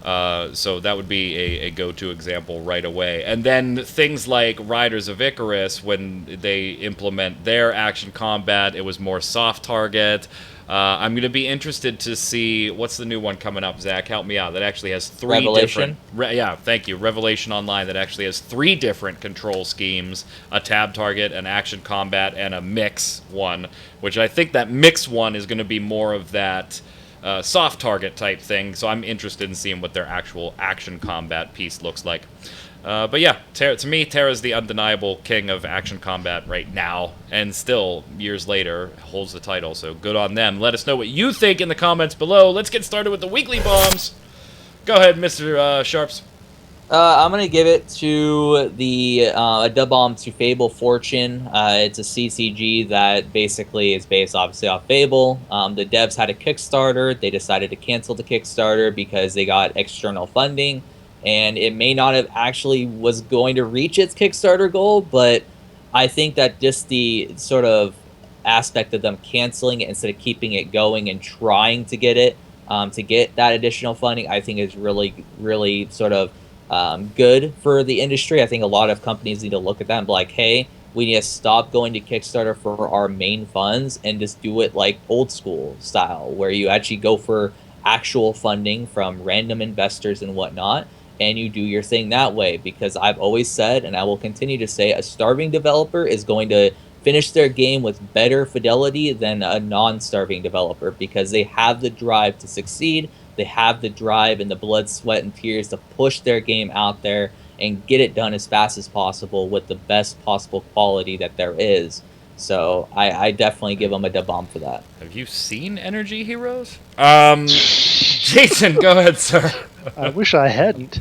So that would be a go-to example right away. And then things like Riders of Icarus, when they implement their action combat, it was more soft target. I'm going to be interested to see what's the new one coming up. Zach, help me out. That actually has three Revelation? different. Thank you. Revelation Online. That actually has 3 different control schemes: a tab target, an action combat, and a mix one. Which I think that mix one is going to be more of that soft target type thing. So I'm interested in seeing what their actual action combat piece looks like. But yeah, to me, TERA's the undeniable king of action combat right now, and still, years later, holds the title, so good on them. Let us know what you think in the comments below. Let's get started with the weekly bombs. Go ahead, Mr. Sharps. I'm going to give it to a dub bomb to Fable Fortune. It's a CCG that basically is based, obviously, off Fable. The devs had a Kickstarter. They decided to cancel the Kickstarter because they got external funding. And it may not have actually was going to reach its Kickstarter goal, but I think that just the sort of aspect of them canceling it instead of keeping it going and trying to get it, to get that additional funding, I think is really, really sort of good for the industry. I think a lot of companies need to look at that and be like, hey, we need to stop going to Kickstarter for our main funds and just do it like old school style, where you actually go for actual funding from random investors and whatnot, and you do your thing that way. Because I've always said, and I will continue to say, a starving developer is going to finish their game with better fidelity than a non-starving developer, because they have the drive to succeed. They have the drive and the blood, sweat, and tears to push their game out there and get it done as fast as possible with the best possible quality that there is. So I definitely give them a dub bomb for that. Have you seen Energy Heroes? Jason, go ahead, sir. I wish I hadn't.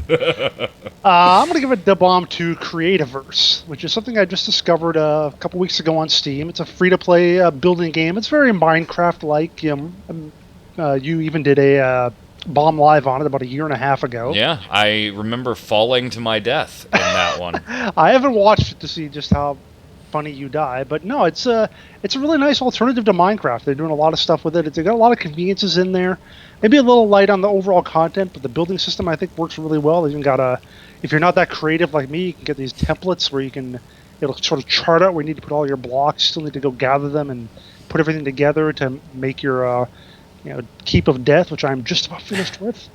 I'm going to give a dub bomb to Creativerse, which is something I just discovered a couple weeks ago on Steam. It's a free-to-play building game. It's very Minecraft-like. You even did a bomb live on it about 1.5 years ago. Yeah, I remember falling to my death in that one. I haven't watched it to see just how funny you die, but no, it's a really nice alternative to Minecraft. They're doing a lot of stuff with it. They've got a lot of conveniences in there. Maybe a little light on the overall content, but the building system I think works really well. They even got if you're not that creative like me, you can get these templates where it'll sort of chart out where you need to put all your blocks. You still need to go gather them and put everything together to make your keep of death, which I'm just about finished with.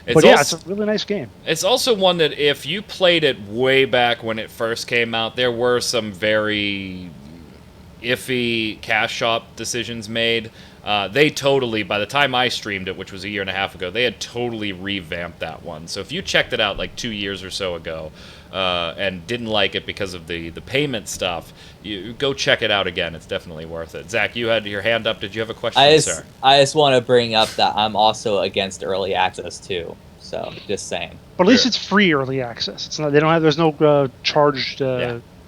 But yeah, it's a really nice game. It's also one that if you played it way back when it first came out, there were some very iffy cash shop decisions made. They totally, by the time I streamed it, which was a year and a half ago, they had totally revamped that one. So if you checked it out like 2 years or so ago and didn't like it because of the payment stuff, you go check it out again. It's definitely worth it. Zach, you had your hand up. Did you have a question, sir? I just want to bring up that I'm also against early access too. So just saying. But at least it's free early access. It's not. They don't have. There's no charged.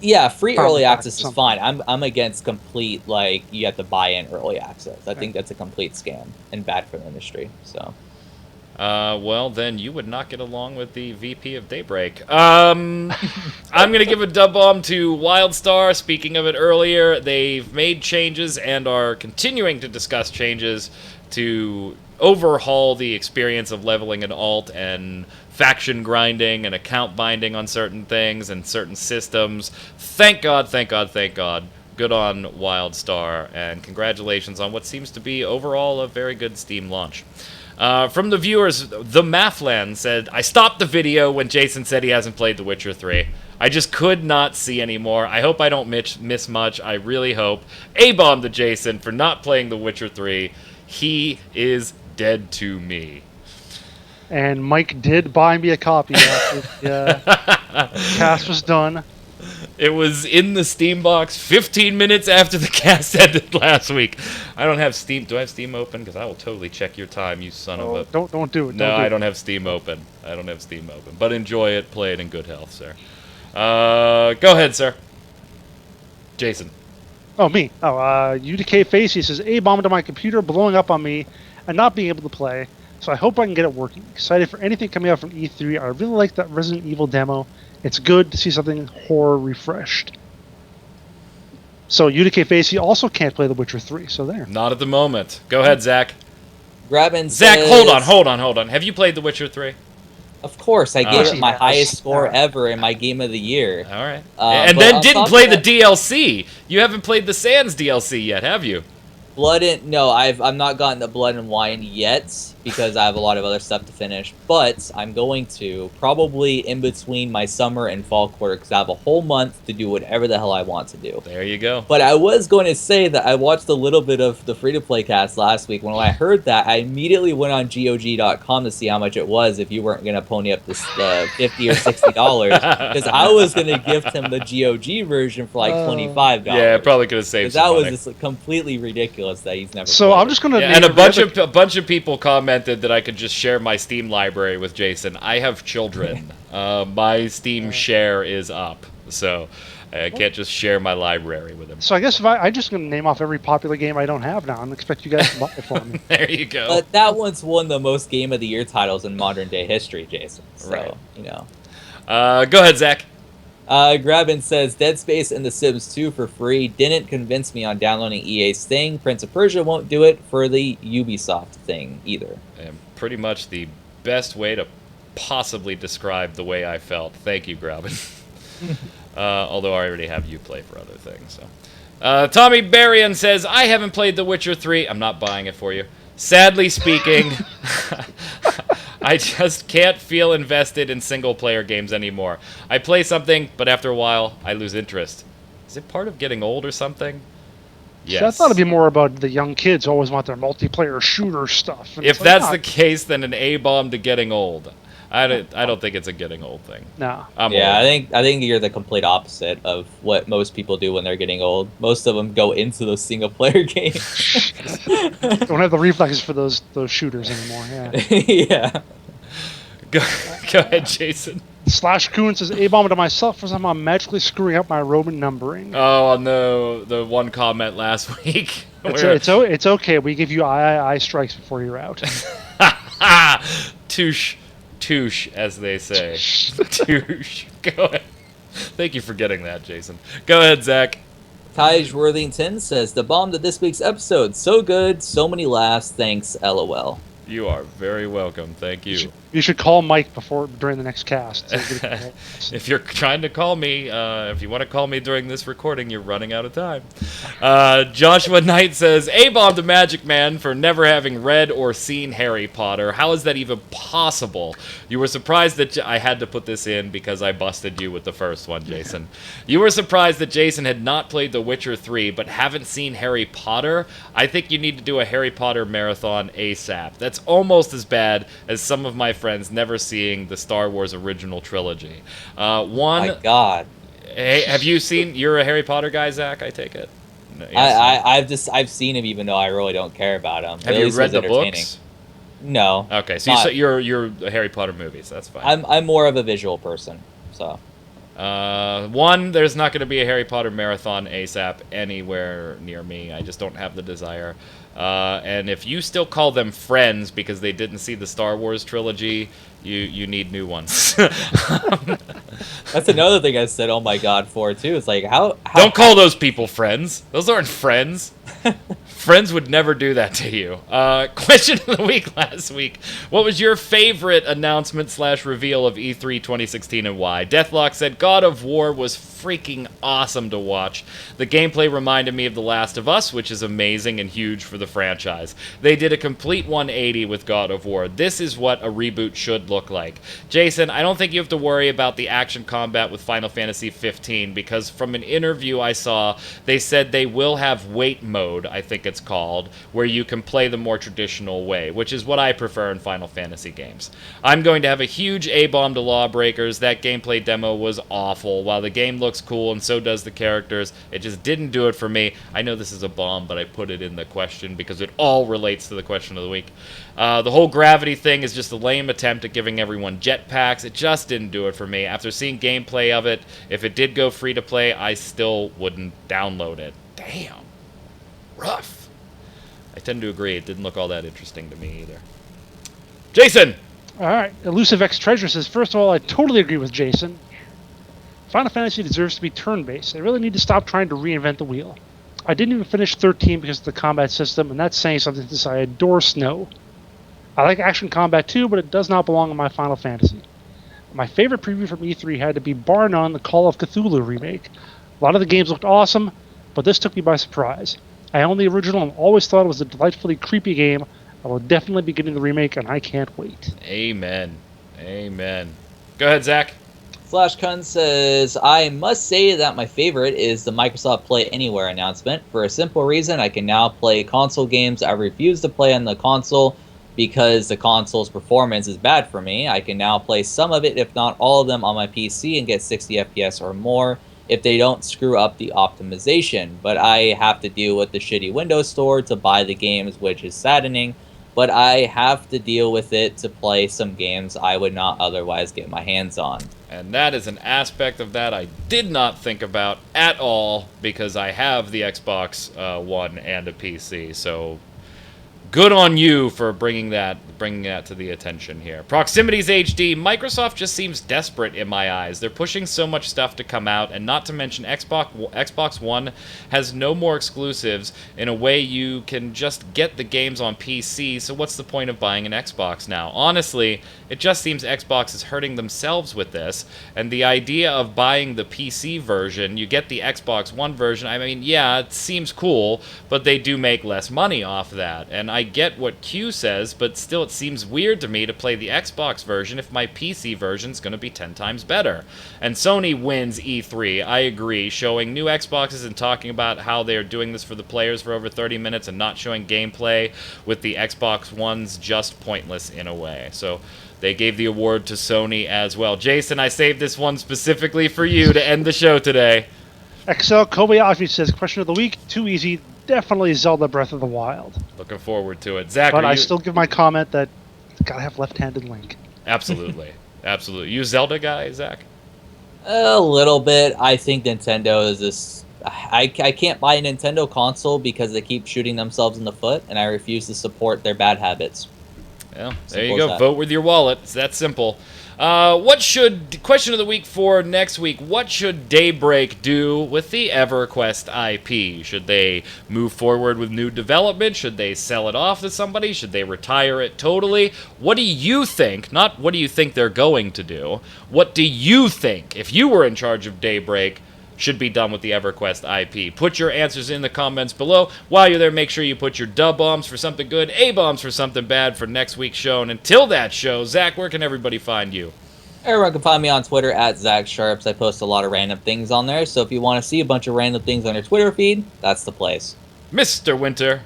Yeah, free early access is fine. I'm against complete, like, you have to buy in early access. I think that's a complete scam and bad for the industry. So, well, then you would not get along with the VP of Daybreak. I'm going to give a dub bomb to WildStar. Speaking of it earlier, they've made changes and are continuing to discuss changes to overhaul the experience of leveling an alt and faction grinding and account binding on certain things and certain systems. Thank God, thank God, thank God. Good on WildStar, and congratulations on what seems to be overall a very good Steam launch. From the viewers, The Mathland said, I stopped the video when Jason said he hasn't played The Witcher 3. I just could not see anymore. I hope I don't miss much. I really hope. A-bomb to Jason for not playing The Witcher 3. He is dead to me. And Mike did buy me a copy after the cast was done. It was in the Steam box 15 minutes after the cast ended last week. I don't have Steam. Do I have Steam open? Because I will totally check your time, you son of a... Don't do it. No, I don't have Steam open. I don't have Steam open. But enjoy it. Play it in good health, sir. Go ahead, sir. Jason. Oh, me. Oh, UDK Face, he says, A-bomb to my computer, blowing up on me, and not being able to play. So I hope I can get it working. Excited for anything coming out from E3. I really like that Resident Evil demo. It's good to see something horror refreshed. So UDK Facey also can't play The Witcher 3, so there. Not at the moment. Go ahead, Zach. Grabbing Zach, hold on. Have you played The Witcher 3? Of course, I gave it my highest score ever in my Game of the Year. All right. And then didn't play the DLC. You haven't played the Sans DLC yet, have you? No, I've not gotten the Blood and Wine yet because I have a lot of other stuff to finish. But I'm going to probably in between my summer and fall quarter because I have a whole month to do whatever the hell I want to do. There you go. But I was going to say that I watched a little bit of the free-to-play cast last week. When I heard that, I immediately went on GOG.com to see how much it was if you weren't going to pony up this $50 or $60 because I was going to gift him the GOG version for like $25. Yeah, probably could have saved some money. That was just completely ridiculous that he's never. So I'm just going to. Yeah, and a bunch of people commented that I could just share my Steam library with Jason. I have children. My Steam share is up, so I can't just share my library with him. So I guess if I just going to name off every popular game I don't have now and expect you guys to buy it for me. There you go. But that one's one of the most Game of the Year titles in modern day history, Jason. So, right. You know. Go ahead, Zach. Grabbin says, Dead Space and The Sims 2 for free didn't convince me on downloading EA's thing. Prince of Persia won't do it for the Ubisoft thing either. And pretty much the best way to possibly describe the way I felt. Thank you, Grabbin. Although I already have you play for other things. So. Tommy Berrien says, I haven't played The Witcher 3. I'm not buying it for you. Sadly speaking, I just can't feel invested in single-player games anymore. I play something, but after a while, I lose interest. Is it part of getting old or something? Yes. So I thought it'd be more about the young kids who always want their multiplayer shooter stuff. And if that's the case, then an A-bomb to getting old. I don't think it's a getting old thing. No. Yeah, I think you're the complete opposite of what most people do when they're getting old. Most of them go into those single player games. Don't have the reflexes for those shooters anymore. Yeah. Yeah. Go ahead, Jason. Slash Coon says, A-bomb to myself for somehow magically screwing up my Roman numbering. Oh, on the one comment last week. It's okay. We give you I strikes before you're out. Touche, as they say. Touche. Go ahead. Thank you for getting that, Jason. Go ahead, Zach. Taj Worthington says, the bomb to this week's episode. So good, so many laughs, thanks, LOL. You are very welcome. Thank you. You should call Mike during the next cast. If you're trying to call me, if you want to call me during this recording, you're running out of time. Joshua Knight says, A-bomb to Magic Man for never having read or seen Harry Potter. How is that even possible? You were surprised that I had to put this in because I busted you with the first one, Jason. You were surprised that Jason had not played The Witcher 3 but haven't seen Harry Potter? I think you need to do a Harry Potter marathon ASAP. That's almost as bad as some of my friends never seeing the Star Wars original trilogy. My God. Hey, have you seen? You're a Harry Potter guy, Zach. I take it. No, yes. I've seen him, even though I really don't care about him. Have you read the books? No. Okay, so you're a Harry Potter movies. That's fine. I'm more of a visual person, so. There's not going to be a Harry Potter marathon ASAP anywhere near me. I just don't have the desire. And if you still call them friends because they didn't see the Star Wars trilogy, you need new ones. That's another thing I said, oh my God, for too. It's like, how don't call those people friends. Those aren't friends. Friends would never do that to you. Question of the week last week. What was your favorite announcement/reveal of E3 2016 and why? Deathlock said God of War was freaking awesome to watch. The gameplay reminded me of The Last of Us, which is amazing and huge for the franchise. They did a complete 180 with God of War. This is what a reboot should look like. Jason, I don't think you have to worry about the action combat with Final Fantasy 15 because from an interview I saw, they said they will have wait mode, I think it's called, where you can play the more traditional way, which is what I prefer in Final Fantasy games. I'm going to have a huge A-bomb to Lawbreakers. That gameplay demo was awful. While the game looks cool and so does the characters, it just didn't do it for me. I know this is a bomb, but I put it in the question because it all relates to the question of the week. The whole gravity thing is just a lame attempt at giving everyone jetpacks. It just didn't do it for me. After seeing gameplay of it, if it did go free to play, I still wouldn't download it. Damn. Rough. I tend to agree. It didn't look all that interesting to me either. Jason! All right. Elusive X Treasure says, first of all, I totally agree with Jason. Final Fantasy deserves to be turn-based. They really need to stop trying to reinvent the wheel. I didn't even finish 13 because of the combat system, and that's saying something since I adore snow. I like action combat too, but it does not belong in my Final Fantasy. My favorite preview from E3 had to be bar none the Call of Cthulhu remake. A lot of the games looked awesome, but this took me by surprise. I own the original and always thought it was a delightfully creepy game. I will definitely be getting the remake, and I can't wait. Amen. Amen. Go ahead, Zach. Flashcun says, I must say that my favorite is the Microsoft Play Anywhere announcement. For a simple reason, I can now play console games I refuse to play on the console because the console's performance is bad for me. I can now play some of it, if not all of them, on my PC and get 60 FPS or more if they don't screw up the optimization. But I have to deal with the shitty Windows Store to buy the games, which is saddening. But I have to deal with it to play some games I would not otherwise get my hands on. And that is an aspect of that I did not think about at all because I have the Xbox One and a PC. So good on you for bringing that to the attention here. Proximities HD, Microsoft just seems desperate in my eyes. They're pushing so much stuff to come out, and not to mention Xbox One has no more exclusives. In a way, you can just get the games on PC, so what's the point of buying an Xbox now? Honestly, it just seems Xbox is hurting themselves with this, and the idea of buying the PC version, you get the Xbox One version, I mean, yeah, it seems cool, but they do make less money off that, and I get what Q says, but still it seems weird to me to play the Xbox version if my PC version's going to be 10 times better. And Sony wins E3, I agree, showing new Xboxes and talking about how they're doing this for the players for over 30 minutes and not showing gameplay with the Xbox One's just pointless in a way. So they gave the award to Sony as well. Jason, I saved this one specifically for you to end the show today. XL Kobayashi says, question of the week, too easy. Definitely Zelda Breath of the Wild. Looking forward to it. Zach, but I still give my comment that gotta have left-handed Link. Absolutely. Absolutely. You Zelda guy, Zach? A little bit. I think Nintendo is this... I can't buy a Nintendo console because they keep shooting themselves in the foot, and I refuse to support their bad habits. Well, there Simple you as go. that. Vote with your wallet. It's that simple. Question of the week for next week, what should Daybreak do with the EverQuest IP? Should they move forward with new development? Should they sell it off to somebody? Should they retire it totally? What do you think? Not what do you think they're going to do. What do you think, if you were in charge of Daybreak, should be done with the EverQuest IP? Put your answers in the comments below. While you're there, make sure you put your dub bombs for something good, A bombs for something bad for next week's show. And until that show, Zach, where can everybody find you? Everyone can find me on Twitter at Zach Sharps. I post a lot of random things on there, so if you want to see a bunch of random things on your Twitter feed, that's the place. Mr. Winter.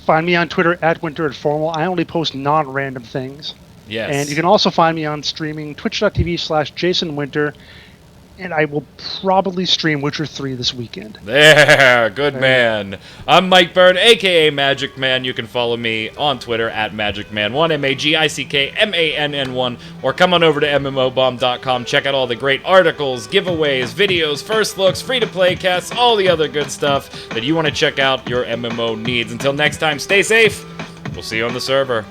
Find me on Twitter at WinterAtFormal. I only post non-random things. Yes. And you can also find me on streaming, twitch.tv/JasonWinter. And I will probably stream Witcher 3 this weekend. There, good man. I'm Mike Byrne, a.k.a. Magic Man. You can follow me on Twitter at MagicMan1, MAGICKMANN1, or come on over to MMOBomb.com. Check out all the great articles, giveaways, videos, first looks, free-to-play casts, all the other good stuff that you want to check out your MMO needs. Until next time, stay safe. We'll see you on the server.